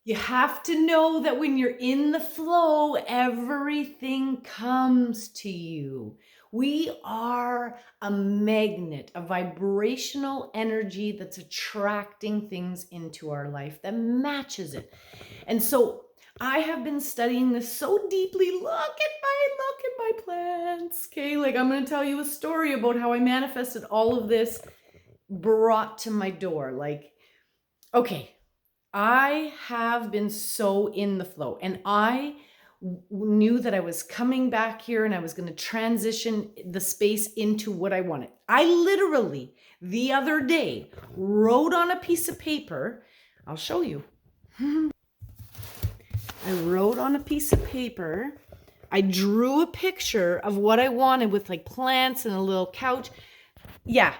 You have to know that when you're in the flow, everything comes to you. We are a magnet, a vibrational energy that's attracting things into our life that matches it. And so I have been studying this so deeply. Look at my plants. Okay, like I'm going to tell you a story about how I manifested all of this brought to my door. Like, okay, I have been so in the flow, and I knew that I was coming back here and I was going to transition the space into what I wanted. I literally, the other day, wrote on a piece of paper. I'll show you. I wrote on a piece of paper. I drew a picture of what I wanted with like plants and a little couch. Yeah.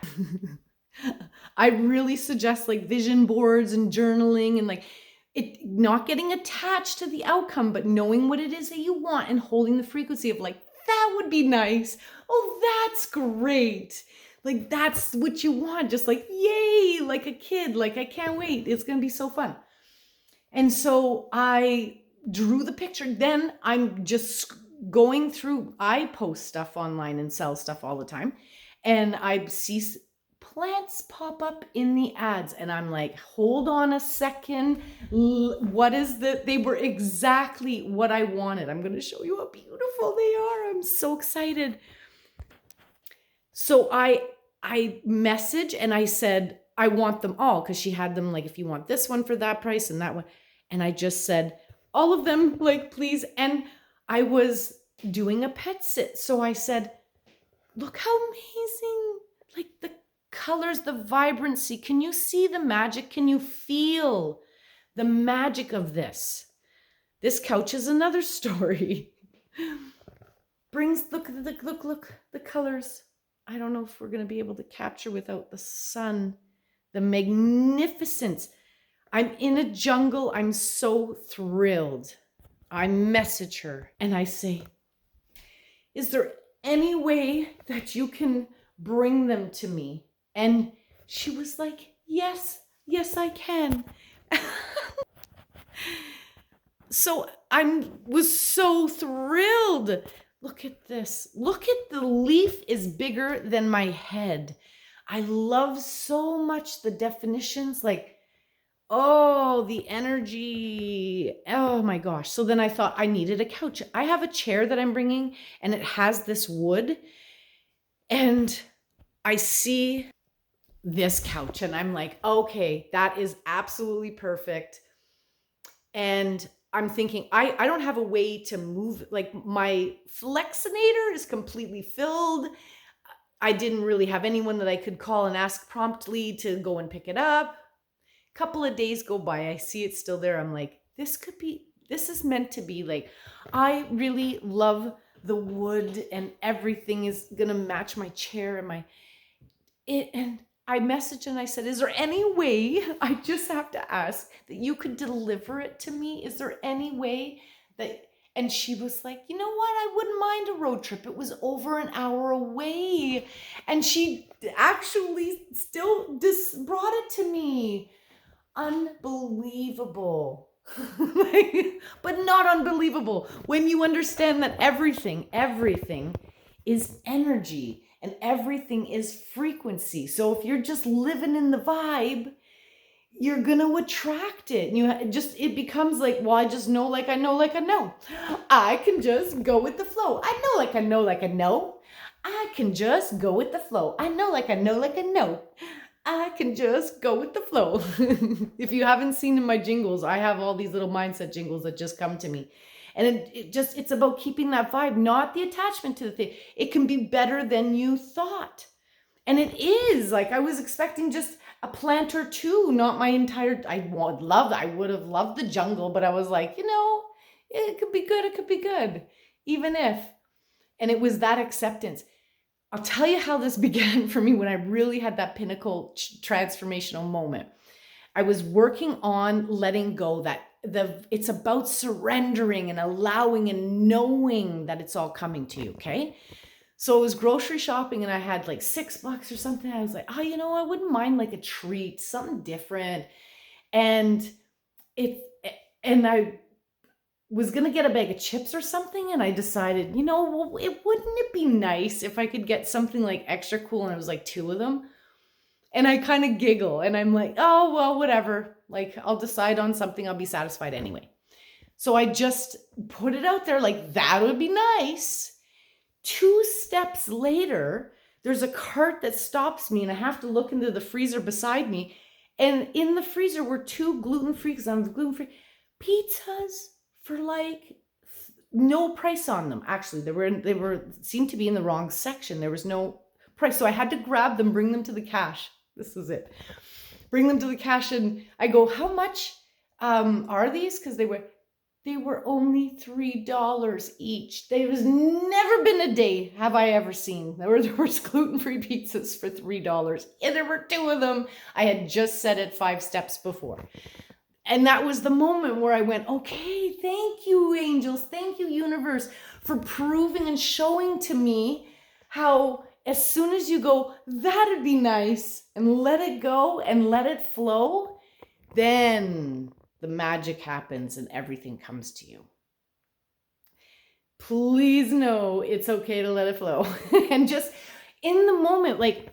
I really suggest like vision boards and journaling and like it not getting attached to the outcome, but knowing what it is that you want and holding the frequency of like, that would be nice. Oh, that's great. Like that's what you want. Just like, yay, like a kid. Like, I can't wait. It's going to be so fun. And so I drew the picture. Then I'm just going through, I post stuff online and sell stuff all the time. And I see plants pop up in the ads. And I'm like, hold on a second. What is that? They were exactly what I wanted. I'm going to show you how beautiful they are. I'm so excited. So I message and I said, I want them all, because she had them like, if you want this one for that price and that one. And I just said, all of them, like, please. And I was doing a pet sit. So I said, look how amazing, like the colors, the vibrancy. Can you see the magic? Can you feel the magic of this? This couch is another story. Look, the colors. I don't know if we're going to be able to capture without the sun, the magnificence. I'm in a jungle. I'm so thrilled. I message her and I say, is there any way that you can bring them to me? And she was like, yes, I can. So I was so thrilled. Look at this. Look at the leaf is bigger than my head. I love so much the definitions, like, oh, the energy. Oh my gosh. So then I thought I needed a couch. I have a chair that I'm bringing and it has this wood, and I see this couch and I'm like, okay, that is absolutely perfect. And I'm thinking, I don't have a way to move. Like my Flexinator is completely filled. I didn't really have anyone that I could call and ask promptly to go and pick it up. A couple of days go by. I see it still there. I'm like, this is meant to be. Like, I really love the wood and everything is going to match my chair and and I messaged and I said, is there any way, I just have to ask, that you could deliver it to me? Is there any way that, and she was like, you know what? I wouldn't mind a road trip. It was over an hour away. And she actually still brought it to me. Unbelievable. But not unbelievable when you understand that everything is energy and everything is frequency. So if you're just living in the vibe, you're gonna attract it. It becomes like, well, I just know like I know like I know. I can just go with the flow. I know like I know like I know. I can just go with the flow. I know like I know like I know. I can just go with the flow. If you haven't seen in my jingles, I have all these little mindset jingles that just come to me. And it's about keeping that vibe, not the attachment to the thing. It can be better than you thought. And it is. Like, I was expecting just a plant or two, not my entire. I would have loved the jungle, but I was like, it could be good. It could be good. Even if. And it was that acceptance. I'll tell you how this began for me when I really had that pinnacle transformational moment. I was working on letting go, it's about surrendering and allowing and knowing that it's all coming to you, okay? So I was grocery shopping and I had like $6 or something. I was like, oh, I wouldn't mind like a treat, something different. And it And I was gonna get a bag of chips or something, and I decided, well, wouldn't it be nice if I could get something like extra cool, and it was like 2 of them? And I kind of giggle, and I'm like, oh, well, whatever. Like, I'll decide on something, I'll be satisfied anyway. So I just put it out there like, that would be nice. 2 steps later, there's a cart that stops me, and I have to look into the freezer beside me. And in the freezer were 2 gluten-free, because I'm gluten-free, pizzas for like no price on them. Actually, they seemed to be in the wrong section. There was no price. So I had to grab them, bring them to the cash. This is it. Bring them to the cash, and I go, how much are these? Because they were only $3 each. There has never been a day have I ever seen there was gluten-free pizzas for $3. And there were 2 of them. I had just said it 5 steps before. And that was the moment where I went, okay, thank you, angels. Thank you, universe, for proving and showing to me how as soon as you go, that'd be nice, and let it go and let it flow, then the magic happens and everything comes to you. Please know it's okay to let it flow. And just in the moment, like,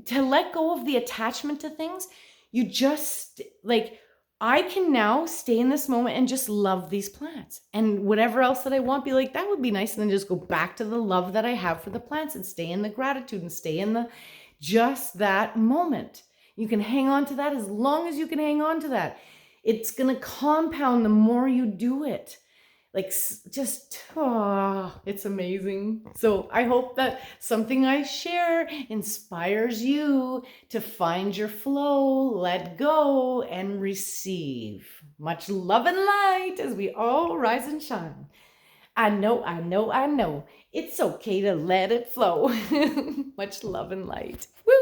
to let go of the attachment to things, you just, like, I can now stay in this moment and just love these plants, and whatever else that I want, be like, that would be nice. And then just go back to the love that I have for the plants and stay in the gratitude and stay in the, just that moment. You can hang on to that as long as you can hang on to that. It's going to compound the more you do it. Like, just, it's amazing. So I hope that something I share inspires you to find your flow, let go, and receive. Much love and light as we all rise and shine. I know. It's okay to let it flow. Much love and light. Woo!